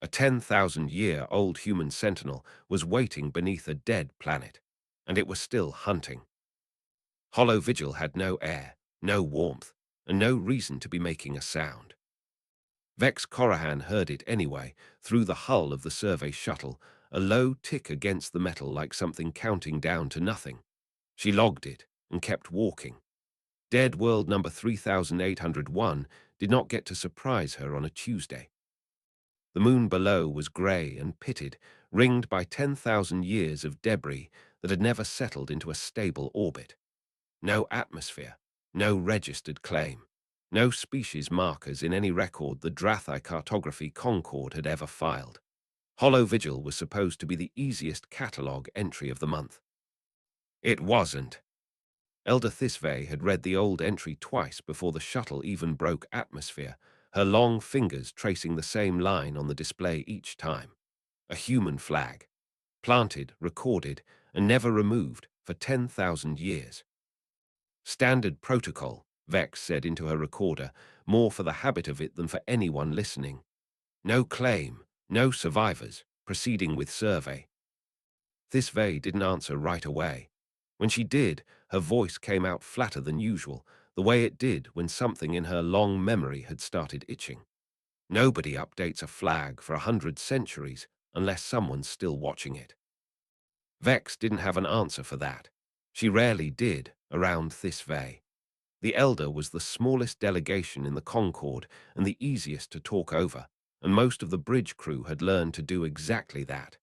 A 10,000-year-old human sentinel was waiting beneath a dead planet, and it was still hunting. Hollow Vigil had no air, no warmth, and no reason to be making a sound. Vex Corahan heard it anyway, through the hull of the survey shuttle, a low tick against the metal like something counting down to nothing. She logged it and kept walking. Dead World number 3801 did not get to surprise her on a Tuesday. The moon below was grey and pitted, ringed by 10,000 years of debris that had never settled into a stable orbit. No atmosphere, no registered claim, no species markers in any record the Drathi Cartography Concord had ever filed. Hollow Vigil was supposed to be the easiest catalogue entry of the month. It wasn't. Elder Thisve had read the old entry twice before the shuttle even broke atmosphere, her long fingers tracing the same line on the display each time. A human flag, planted, recorded, and never removed for 10,000 years. Standard protocol, Vex said into her recorder, more for the habit of it than for anyone listening. No claim, no survivors, proceeding with survey. Thisve didn't answer right away. When she did, her voice came out flatter than usual, the way it did when something in her long memory had started itching. Nobody updates a flag for 100 centuries unless someone's still watching it. Vex didn't have an answer for that. She rarely did around Thisve. The Elder was the smallest delegation in the Concorde and the easiest to talk over, and most of the bridge crew had learned to do exactly that.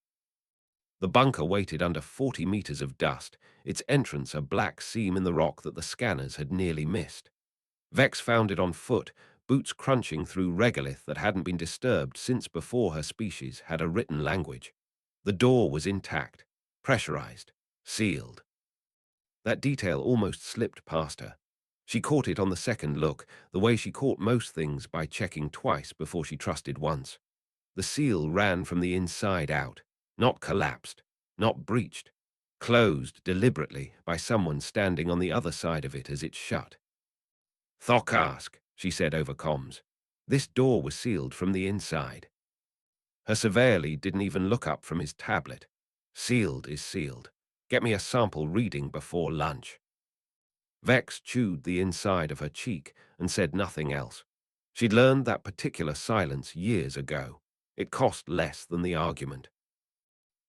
The bunker waited under 40 meters of dust, its entrance a black seam in the rock that the scanners had nearly missed. Vex found it on foot, boots crunching through regolith that hadn't been disturbed since before her species had a written language. The door was intact, pressurized, sealed. That detail almost slipped past her. She caught it on the second look, the way she caught most things by checking twice before she trusted once. The seal ran from the inside out, not collapsed, not breached, closed deliberately by someone standing on the other side of it as it shut. "Thokask," she said over comms. This door was sealed from the inside. Her surveyor didn't even look up from his tablet. Sealed is sealed. Get me a sample reading before lunch. Vex chewed the inside of her cheek and said nothing else. She'd learned that particular silence years ago. It cost less than the argument.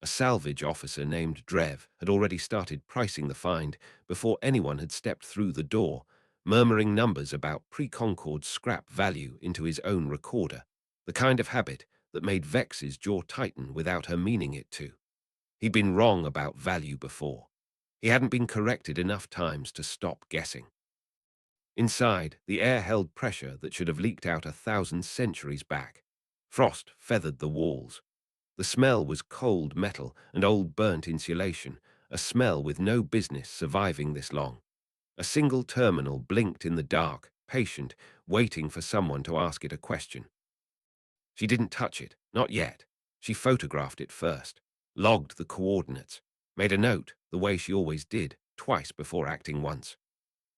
A salvage officer named Drev had already started pricing the find before anyone had stepped through the door, murmuring numbers about pre-Concord scrap value into his own recorder, the kind of habit that made Vex's jaw tighten without her meaning it to. He'd been wrong about value before. He hadn't been corrected enough times to stop guessing. Inside, the air held pressure that should have leaked out 1,000 centuries back. Frost feathered the walls. The smell was cold metal and old burnt insulation, a smell with no business surviving this long. A single terminal blinked in the dark, patient, waiting for someone to ask it a question. She didn't touch it, not yet. She photographed it first, logged the coordinates, made a note, the way she always did, twice before acting once.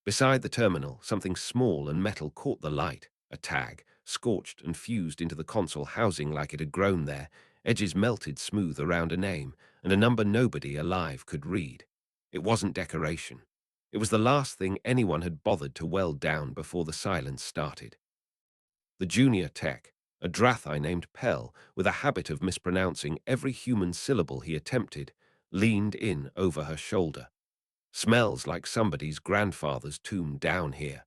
Beside the terminal, something small and metal caught the light, a tag, scorched and fused into the console housing like it had grown there, edges melted smooth around a name, and a number nobody alive could read. It wasn't decoration. It was the last thing anyone had bothered to weld down before the silence started. The junior tech, a Drathi named Pell, with a habit of mispronouncing every human syllable he attempted, leaned in over her shoulder. "Smells like somebody's grandfather's tomb down here."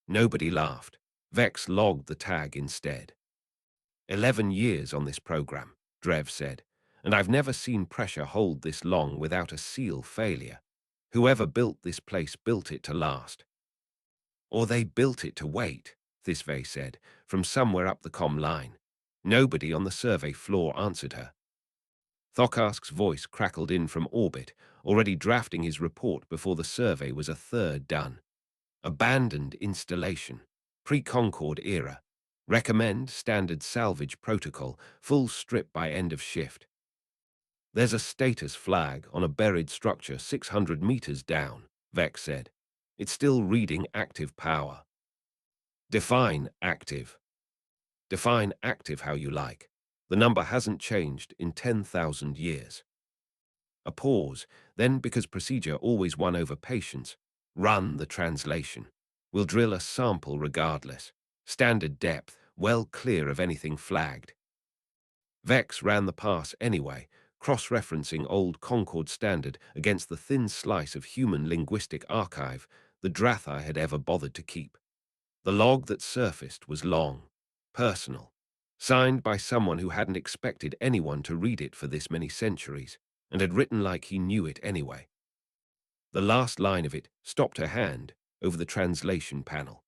Nobody laughed. Vex logged the tag instead. 11 years on this program, Drev said, and I've never seen pressure hold this long without a seal failure. Whoever built this place built it to last. Or they built it to wait, Thisve said, from somewhere up the comm line. Nobody on the survey floor answered her. Thokask's voice crackled in from orbit, already drafting his report before the survey was a third done. Abandoned installation. Pre-Concord era. Recommend standard salvage protocol, full strip by end of shift. There's a status flag on a buried structure 600 meters down, Vex said. It's still reading active power. Define active. Define active how you like. The number hasn't changed in 10,000 years. A pause, then because procedure always won over patience, run the translation. We'll drill a sample regardless. Standard depth, well clear of anything flagged. Vex ran the pass anyway, cross-referencing old Concord standard against the thin slice of human linguistic archive the Drathai had ever bothered to keep. The log that surfaced was long, personal, signed by someone who hadn't expected anyone to read it for this many centuries, and had written like he knew it anyway. The last line of it stopped her hand over the translation panel.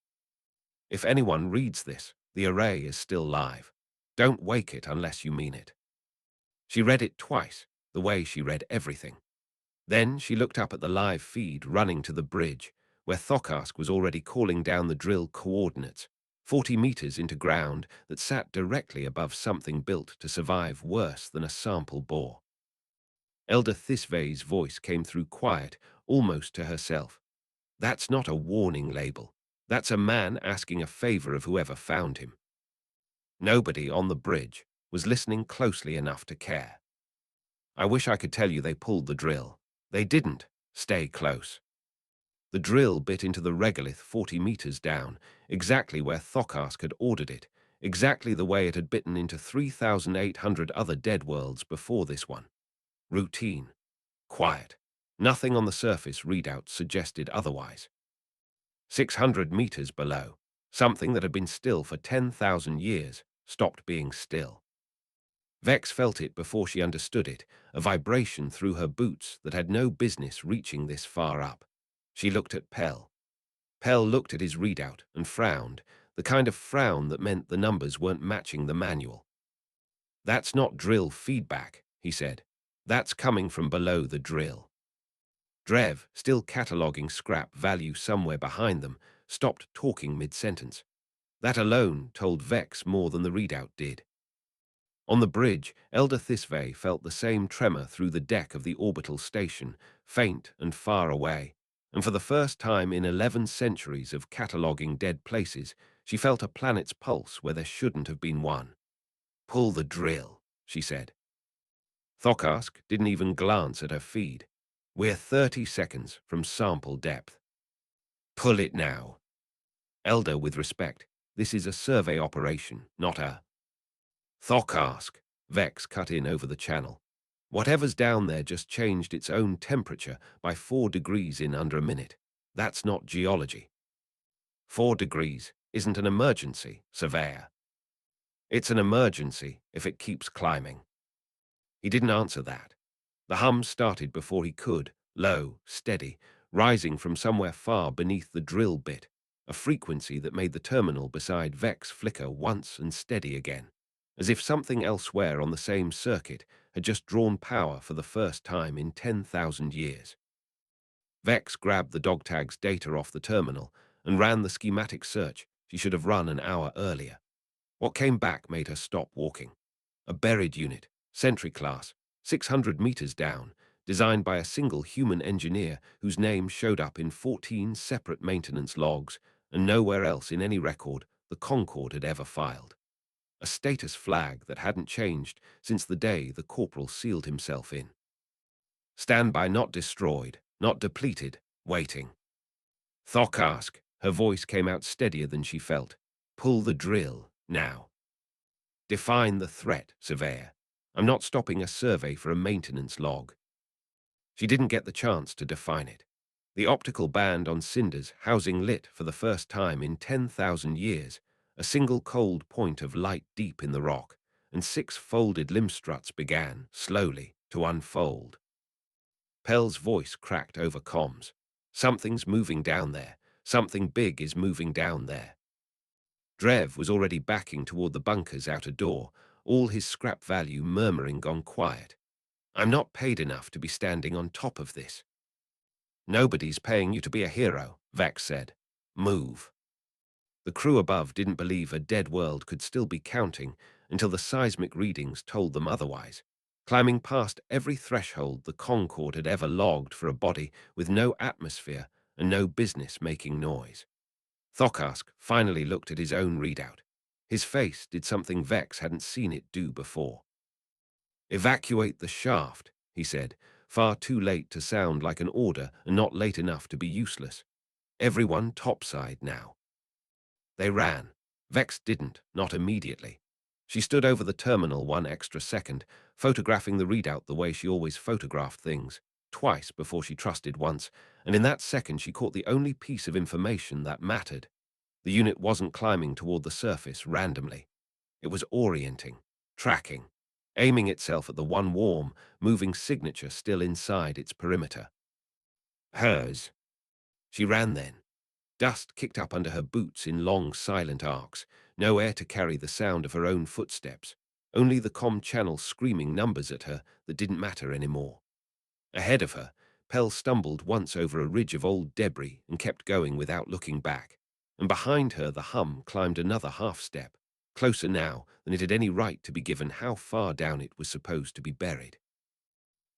If anyone reads this, the array is still live. Don't wake it unless you mean it. She read it twice, the way she read everything. Then she looked up at the live feed running to the bridge, where Thokarsk was already calling down the drill coordinates, 40 meters into ground that sat directly above something built to survive worse than a sample bore. Elder Thisve's voice came through quiet, almost to herself. That's not a warning label. That's a man asking a favor of whoever found him. Nobody on the bridge was listening closely enough to care. I wish I could tell you they pulled the drill. They didn't. Stay close. The drill bit into the regolith 40 meters down, exactly where Thokarsk had ordered it, exactly the way it had bitten into 3,800 other dead worlds before this one. Routine. Quiet. Nothing on the surface readout suggested otherwise. 600 meters below, something that had been still for 10,000 years stopped being still. Vex felt it before she understood it, a vibration through her boots that had no business reaching this far up. She looked at Pell. Pell looked at his readout and frowned, the kind of frown that meant the numbers weren't matching the manual. That's not drill feedback, he said. That's coming from below the drill. Drev, still cataloguing scrap value somewhere behind them, stopped talking mid-sentence. That alone told Vex more than the readout did. On the bridge, Elder Thisve felt the same tremor through the deck of the orbital station, faint and far away, and for the first time in 11 centuries of cataloguing dead places, she felt a planet's pulse where there shouldn't have been one. Pull the drill, she said. Thokarsk didn't even glance at her feed. We're 30 seconds from sample depth. Pull it now. Elder, with respect, this is a survey operation, not a... Thokarsk, Vex cut in over the channel. Whatever's down there just changed its own temperature by 4 degrees in under a minute. That's not geology. 4 degrees isn't an emergency, surveyor. It's an emergency if it keeps climbing. He didn't answer that. The hum started before he could, low, steady, rising from somewhere far beneath the drill bit, a frequency that made the terminal beside Vex flicker once and steady again, as if something elsewhere on the same circuit had just drawn power for the first time in 10,000 years. Vex grabbed the dog tag's data off the terminal and ran the schematic search she should have run an hour earlier. What came back made her stop walking. A buried unit, Sentry class, 600 meters down, designed by a single human engineer whose name showed up in 14 separate maintenance logs and nowhere else in any record the Concord had ever filed. A status flag that hadn't changed since the day the corporal sealed himself in. Standby not destroyed, not depleted, waiting. Thokarsk, her voice came out steadier than she felt. Pull the drill, now. Define the threat, surveyor. I'm not stopping a survey for a maintenance log. She didn't get the chance to define it. The optical band on cinders housing lit for the first time in 10,000 years, a single cold point of light deep in the rock, and 6 folded limb struts began, slowly, to unfold. Pell's voice cracked over comms. Something's moving down there. Something big is moving down there. Drev was already backing toward the bunker's outer door, all his scrap value murmuring gone quiet. I'm not paid enough to be standing on top of this. Nobody's paying you to be a hero, Vex said. Move. The crew above didn't believe a dead world could still be counting until the seismic readings told them otherwise, climbing past every threshold the Concord had ever logged for a body with no atmosphere and no business making noise. Thokarsk finally looked at his own readout. His face did something Vex hadn't seen it do before. "Evacuate the shaft," he said, far too late to sound like an order and not late enough to be useless. "Everyone topside now." They ran. Vex didn't, not immediately. She stood over the terminal one extra second, photographing the readout the way she always photographed things, twice before she trusted once, and in that second she caught the only piece of information that mattered. The unit wasn't climbing toward the surface randomly. It was orienting, tracking, aiming itself at the one warm, moving signature still inside its perimeter. Hers. She ran then. Dust kicked up under her boots in long, silent arcs, no air to carry the sound of her own footsteps, only the comm channel screaming numbers at her that didn't matter anymore. Ahead of her, Pell stumbled once over a ridge of old debris and kept going without looking back, and behind her the hum climbed another half-step, closer now than it had any right to be given how far down it was supposed to be buried.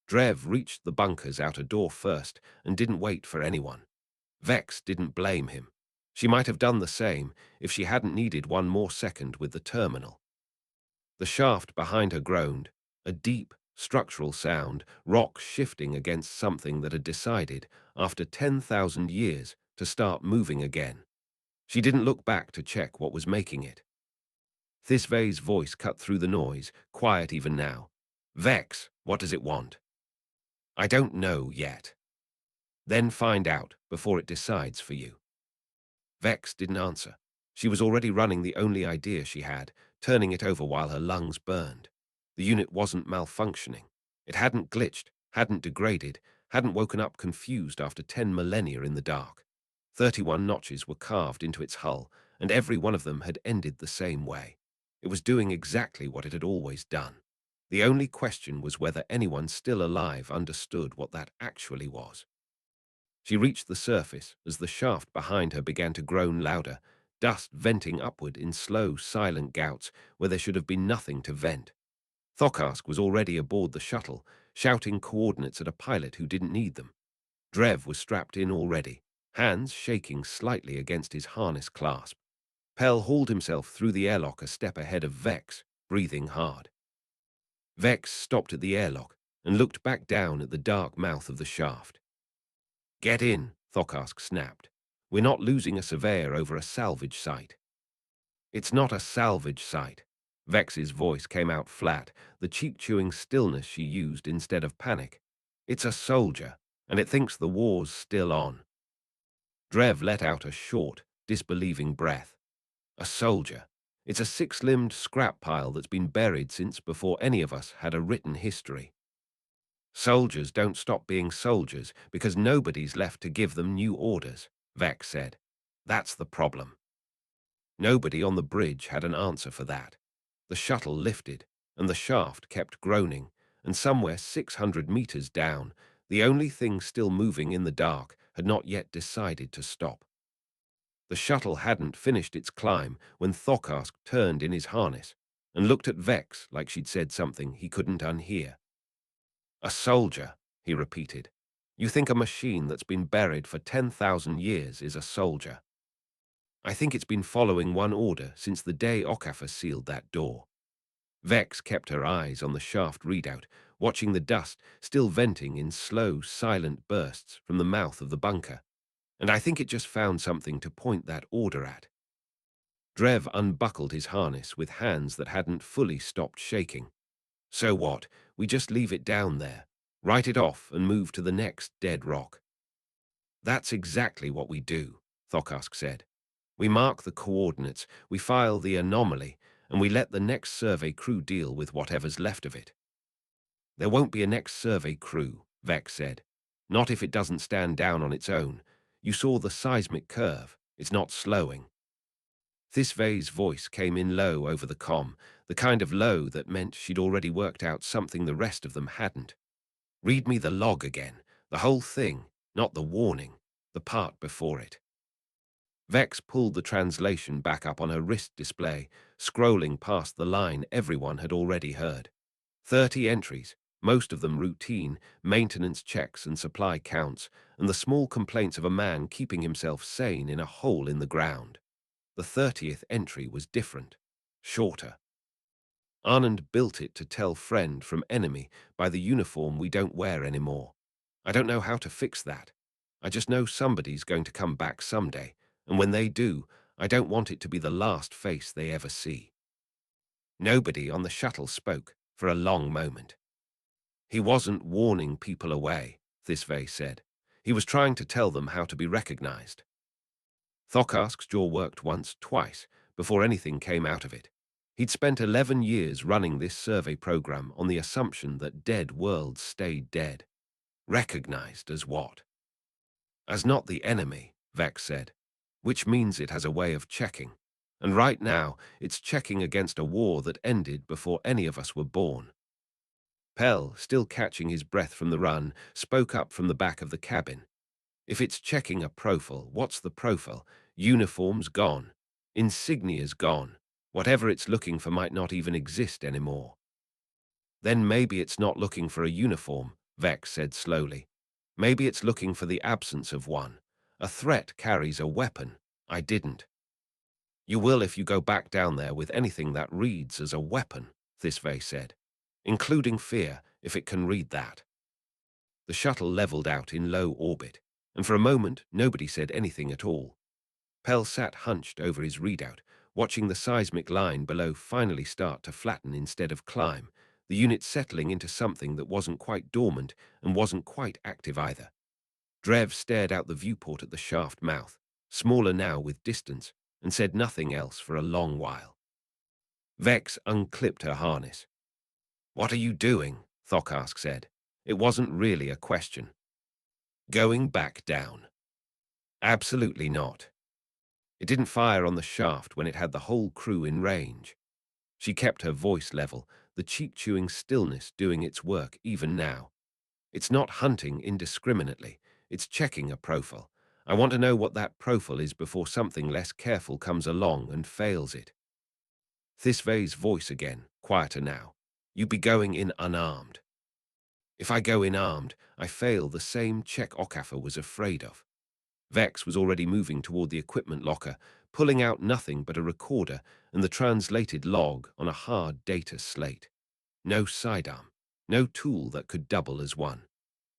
Drev reached the bunker's outer door first and didn't wait for anyone. Vex didn't blame him. She might have done the same if she hadn't needed one more second with the terminal. The shaft behind her groaned, a deep, structural sound, rock shifting against something that had decided, after 10,000 years, to start moving again. She didn't look back to check what was making it. Thisvay's voice cut through the noise, quiet even now. "Vex, what does it want?" "I don't know yet." "Then find out before it decides for you." Vex didn't answer. She was already running the only idea she had, turning it over while her lungs burned. The unit wasn't malfunctioning. It hadn't glitched, hadn't degraded, hadn't woken up confused after 10 millennia in the dark. 31 notches were carved into its hull, and every one of them had ended the same way. It was doing exactly what it had always done. The only question was whether anyone still alive understood what that actually was. She reached the surface as the shaft behind her began to groan louder, dust venting upward in slow, silent gouts where there should have been nothing to vent. Thokarsk was already aboard the shuttle, shouting coordinates at a pilot who didn't need them. Drev was strapped in already, hands shaking slightly against his harness clasp. Pell hauled himself through the airlock a step ahead of Vex, breathing hard. Vex stopped at the airlock and looked back down at the dark mouth of the shaft. "Get in," Thokarsk snapped. "We're not losing a surveyor over a salvage site." "It's not a salvage site." Vex's voice came out flat, the cheek-chewing stillness she used instead of panic. "It's a soldier, and it thinks the war's still on." Drev let out a short, disbelieving breath. "A soldier. It's a six-limbed scrap pile that's been buried since before any of us had a written history." "Soldiers don't stop being soldiers because nobody's left to give them new orders," Vex said. "That's the problem." Nobody on the bridge had an answer for that. The shuttle lifted, and the shaft kept groaning, and somewhere 600 meters down, the only thing still moving in the dark had not yet decided to stop. The shuttle hadn't finished its climb when Thokarsk turned in his harness and looked at Vex like she'd said something he couldn't unhear. "A soldier," he repeated. "You think a machine that's been buried for 10,000 years is a soldier?" "I think it's been following one order since the day Okafor sealed that door." Vex kept her eyes on the shaft readout, watching the dust still venting in slow, silent bursts from the mouth of the bunker. "And I think it just found something to point that order at." Drev unbuckled his harness with hands that hadn't fully stopped shaking. "So what? We just leave it down there, write it off and move to the next dead rock." "That's exactly what we do," Thokarsk said. "We mark the coordinates, we file the anomaly, and we let the next survey crew deal with whatever's left of it." "There won't be a next survey crew," Vex said. "Not if it doesn't stand down on its own. You saw the seismic curve. It's not slowing." Thisvay's voice came in low over the comm, the kind of low that meant she'd already worked out something the rest of them hadn't. "Read me the log again, the whole thing, not the warning, the part before it." Vex pulled the translation back up on her wrist display, scrolling past the line everyone had already heard. 30 entries, most of them routine, maintenance checks and supply counts, and the small complaints of a man keeping himself sane in a hole in the ground. The 30th entry was different. shorter. Anand built it to tell friend from enemy by the uniform we don't wear anymore. I don't know how to fix that. I just know somebody's going to come back someday, and when they do, I don't want it to be the last face they ever see. Nobody on the shuttle spoke for a long moment. He wasn't warning people away, Thisve said. He was trying to tell them how to be recognized. Thokarsk's jaw worked once, twice, before anything came out of it. He'd spent 11 years running this survey program on the assumption that dead worlds stayed dead. Recognized as what? As not the enemy, Vex said, which means it has a way of checking. And right now, it's checking against a war that ended before any of us were born. Pell, still catching his breath from the run, spoke up from the back of the cabin. If it's checking a profile, what's the profile? Uniforms gone. Insignias gone. Whatever it's looking for might not even exist anymore. Then maybe it's not looking for a uniform, Vex said slowly. Maybe it's looking for the absence of one. A threat carries a weapon. I didn't. You will if you go back down there with anything that reads as a weapon, Thisve said. Including fear, if it can read that. The shuttle leveled out in low orbit, and for a moment nobody said anything at all. Pell sat hunched over his readout, watching the seismic line below finally start to flatten instead of climb, the unit settling into something that wasn't quite dormant and wasn't quite active either. Drev stared out the viewport at the shaft mouth, smaller now with distance, and said nothing else for a long while. Vex unclipped her harness. "What are you doing?" Thokarsk said. It wasn't really a question. "Going back down." "Absolutely not." It didn't fire on the shaft when it had the whole crew in range. She kept her voice level, the cheek-chewing stillness doing its work even now. "It's not hunting indiscriminately. It's checking a profile. I want to know what that profile is before something less careful comes along and fails it." Thisve's voice again, quieter now. "You be going in unarmed." "If I go in armed, I fail the same check Okafor was afraid of." Vex was already moving toward the equipment locker, pulling out nothing but a recorder and the translated log on a hard data slate. No sidearm, no tool that could double as one.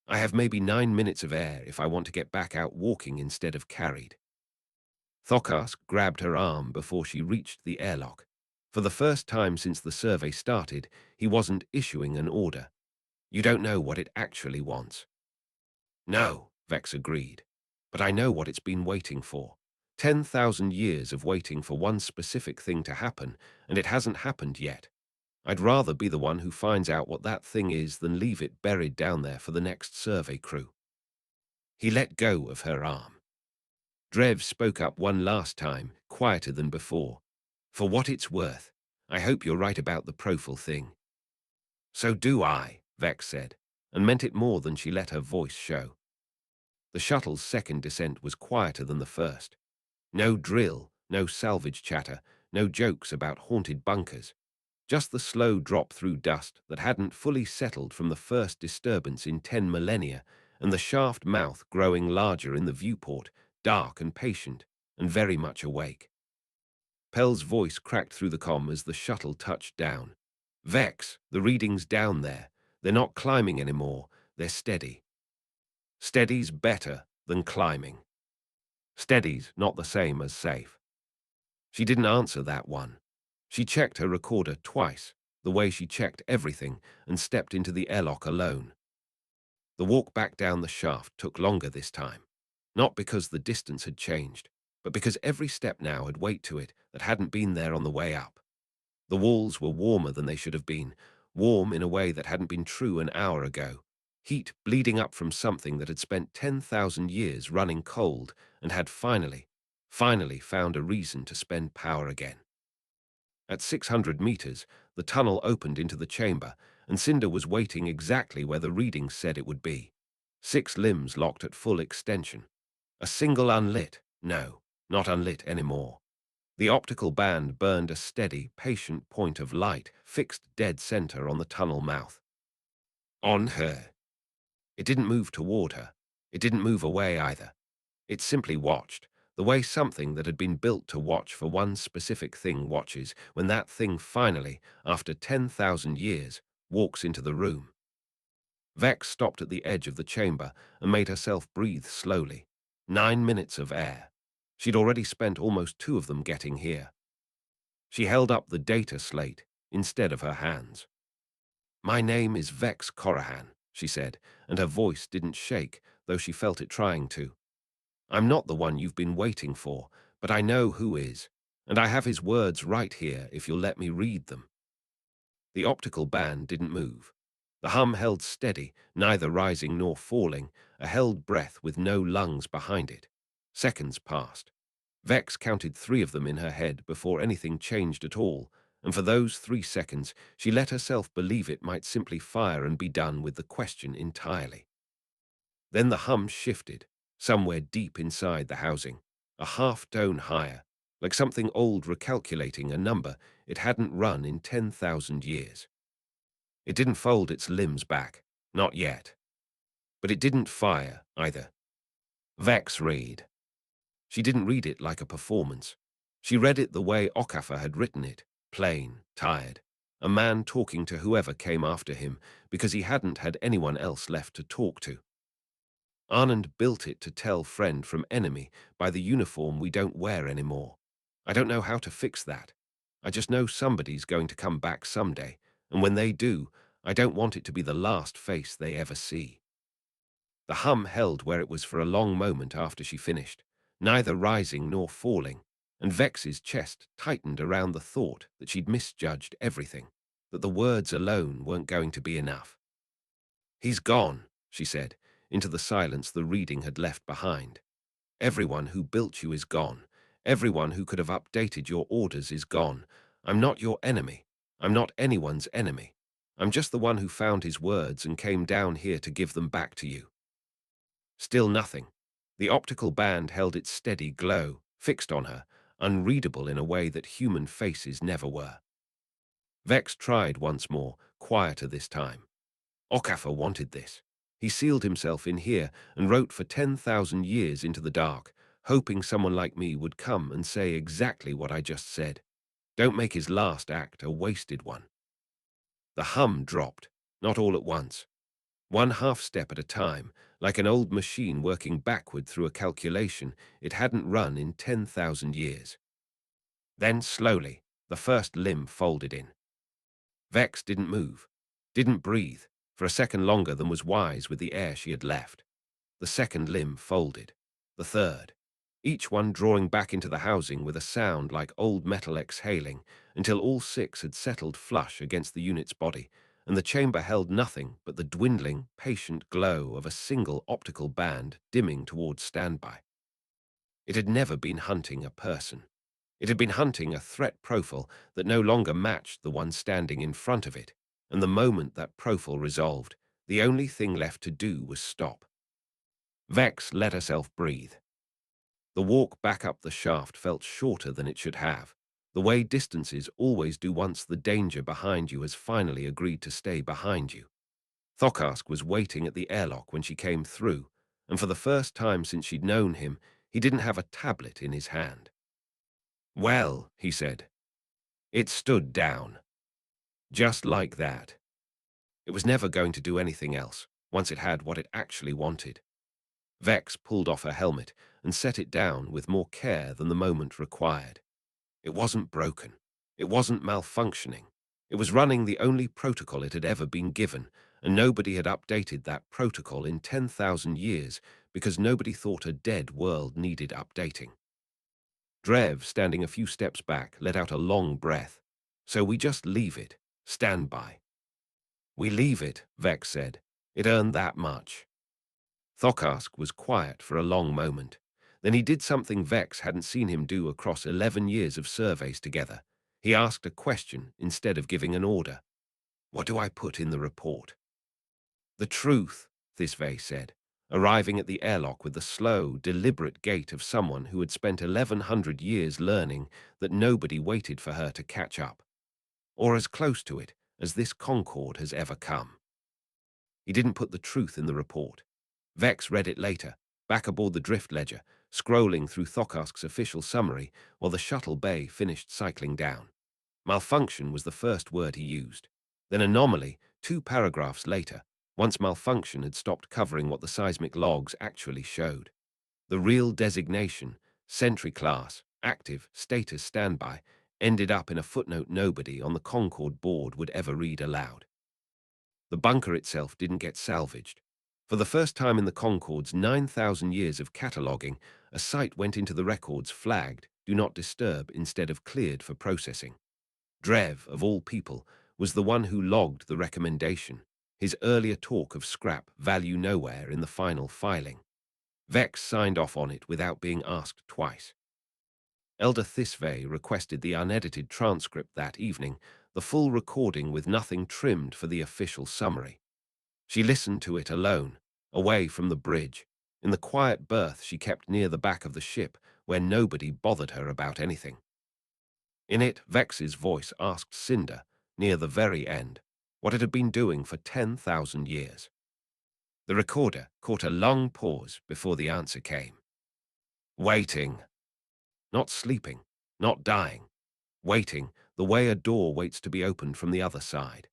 "I have maybe 9 minutes of air if I want to get back out walking instead of carried." Thokarsk grabbed her arm before she reached the airlock. For the first time since the survey started, he wasn't issuing an order. "You don't know what it actually wants." "No," Vex agreed. "But I know what it's been waiting for. 10,000 years of waiting for one specific thing to happen, and it hasn't happened yet. I'd rather be the one who finds out what that thing is than leave it buried down there for the next survey crew." He let go of her arm. Drev spoke up one last time, quieter than before. "For what it's worth, I hope you're right about the profile thing." "So do I," Vex said, and meant it more than she let her voice show. The shuttle's second descent was quieter than the first. No drill, no salvage chatter, no jokes about haunted bunkers. Just the slow drop through dust that hadn't fully settled from the first disturbance in 10 millennia, and the shaft mouth growing larger in the viewport, dark and patient, and very much awake. Pell's voice cracked through the comm as the shuttle touched down. "Vex, the reading's down there. They're not climbing anymore. They're steady." "Steady's better than climbing." "Steady's not the same as safe." She didn't answer that one. She checked her recorder twice, the way she checked everything, and stepped into the airlock alone. The walk back down the shaft took longer this time, not because the distance had changed, but because every step now had weight to it that hadn't been there on the way up. The walls were warmer than they should have been, warm in a way that hadn't been true an hour ago. Heat bleeding up from something that had spent 10,000 years running cold and had finally found a reason to spend power again. At 600 meters, the tunnel opened into the chamber, and Cinder was waiting exactly where the reading said it would be. 6 limbs locked at full extension. A single unlit, no, not unlit anymore. The optical band burned a steady, patient point of light, fixed dead center on the tunnel mouth. On her. It didn't move toward her. It didn't move away either. It simply watched, The way something that had been built to watch for one specific thing watches when that thing finally, after 10,000 years, walks into the room. Vex stopped at the edge of the chamber and made herself breathe slowly. 9 minutes of air. She'd already spent almost 2 of them getting here. She held up the data slate instead of her hands. "My name is Vex Corahan," she said, and her voice didn't shake, though she felt it trying to. "I'm not the one you've been waiting for, but I know who is, and I have his words right here if you'll let me read them." The optical band didn't move. The hum held steady, neither rising nor falling, a held breath with no lungs behind it. Seconds passed. Vex counted 3 of them in her head before anything changed at all, and for those 3 seconds she let herself believe it might simply fire and be done with the question entirely. Then the hum shifted, somewhere deep inside the housing, a half-tone higher, like something old recalculating a number it hadn't run in 10,000 years. It didn't fold its limbs back, not yet. But it didn't fire, either. Vex read. She didn't read it like a performance. She read it the way Okafor had written it, plain, tired. A man talking to whoever came after him because he hadn't had anyone else left to talk to. Anand built it to tell friend from enemy by the uniform we don't wear anymore. I don't know how to fix that. I just know somebody's going to come back someday, and when they do, I don't want it to be the last face they ever see. The hum held where it was for a long moment after she finished, neither rising nor falling, and Vex's chest tightened around the thought that she'd misjudged everything, that the words alone weren't going to be enough. "He's gone," she said, into the silence the reading had left behind. "Everyone who built you is gone. Everyone who could have updated your orders is gone. I'm not your enemy. I'm not anyone's enemy. I'm just the one who found his words and came down here to give them back to you." Still nothing. The optical band held its steady glow, fixed on her, unreadable in a way that human faces never were. Vex tried once more, quieter this time. Okafor wanted this. He sealed himself in here and wrote for 10,000 years into the dark, hoping someone like me would come and say exactly what I just said. Don't make his last act a wasted one. The hum dropped, not all at once. One half step at a time, like an old machine working backward through a calculation it hadn't run in 10,000 years. Then, slowly, the first limb folded in. Vex didn't move, didn't breathe, for a second longer than was wise with the air she had left. The second limb folded. The third. Each one drawing back into the housing with a sound like old metal exhaling, until all 6 had settled flush against the unit's body, and the chamber held nothing but the dwindling, patient glow of a single optical band dimming towards standby. It had never been hunting a person. It had been hunting a threat profile that no longer matched the one standing in front of it, and the moment that profile resolved, the only thing left to do was stop. Vex let herself breathe. The walk back up the shaft felt shorter than it should have, the way distances always do once the danger behind you has finally agreed to stay behind you. Thokarsk was waiting at the airlock when she came through, and for the first time since she'd known him, he didn't have a tablet in his hand. "Well," he said. It stood down. Just like that. It was never going to do anything else, once it had what it actually wanted. Vex pulled off her helmet and set it down with more care than the moment required. It wasn't broken. It wasn't malfunctioning. It was running the only protocol it had ever been given, and nobody had updated that protocol in 10,000 years because nobody thought a dead world needed updating. Drev, standing a few steps back, let out a long breath. "So we just leave it. Stand by." "We leave it," Vex said. "It earned that much." Thokarsk was quiet for a long moment. Then he did something Vex hadn't seen him do across 11 years of surveys together. He asked a question instead of giving an order. "What do I put in the report?" "The truth," Thisve said, arriving at the airlock with the slow, deliberate gait of someone who had spent 1,100 years learning that nobody waited for her to catch up, or as close to it as this Concord has ever come. He didn't put the truth in the report. Vex read it later, back aboard the drift ledger, scrolling through Thokask's official summary while the shuttle bay finished cycling down. Malfunction was the first word he used. Then anomaly, 2 paragraphs later, once malfunction had stopped covering what the seismic logs actually showed. The real designation, Sentry Class, Active, Status Standby, ended up in a footnote nobody on the Concorde board would ever read aloud. The bunker itself didn't get salvaged. For the first time in the Concorde's 9,000 years of cataloguing, a site went into the records flagged, "Do not disturb," instead of cleared for processing. Drev, of all people, was the one who logged the recommendation, his earlier talk of scrap value nowhere in the final filing. Vex signed off on it without being asked twice. Elder Thisve requested the unedited transcript that evening, the full recording with nothing trimmed for the official summary. She listened to it alone, away from the bridge, in the quiet berth she kept near the back of the ship where nobody bothered her about anything. In it, Vex's voice asked Cinder, near the very end, what it had been doing for 10,000 years. The recorder caught a long pause before the answer came. Waiting. Not sleeping, not dying. Waiting, the way a door waits to be opened from the other side.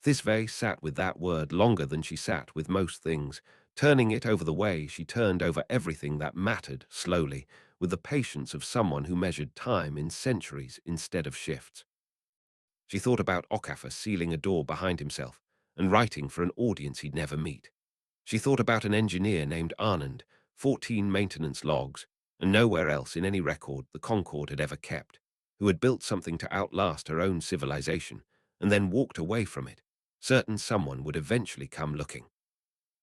Thisve sat with that word longer than she sat with most things, turning it over the way she turned over everything that mattered, slowly, with the patience of someone who measured time in centuries instead of shifts. She thought about Okafor sealing a door behind himself and writing for an audience he'd never meet. She thought about an engineer named Anand, 14 maintenance logs, and nowhere else in any record the Concorde had ever kept, who had built something to outlast her own civilization, and then walked away from it, certain someone would eventually come looking.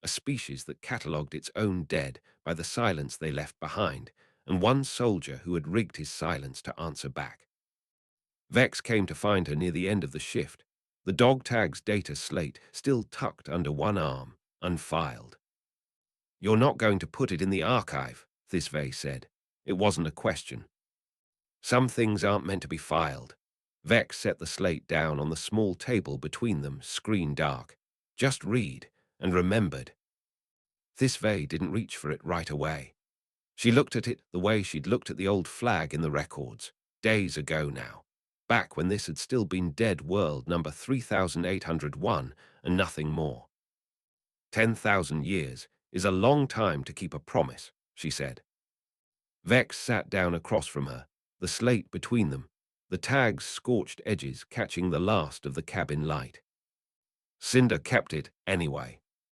A species that catalogued its own dead by the silence they left behind, and one soldier who had rigged his silence to answer back. Vex came to find her near the end of the shift, the dog tag's data slate still tucked under one arm, unfiled. "You're not going to put it in the archive," Thisve said. It wasn't a question. "Some things aren't meant to be filed." Vex set the slate down on the small table between them, screen dark. "Just read," and remembered. Thisve didn't reach for it right away. She looked at it the way she'd looked at the old flag in the records, days ago now, back when this had still been Dead World number 3801 and nothing more. 10,000 years is a long time to keep a promise, she said. Vex sat down across from her, the slate between them, the tag's scorched edges catching the last of the cabin light. "Cinder kept it anyway,"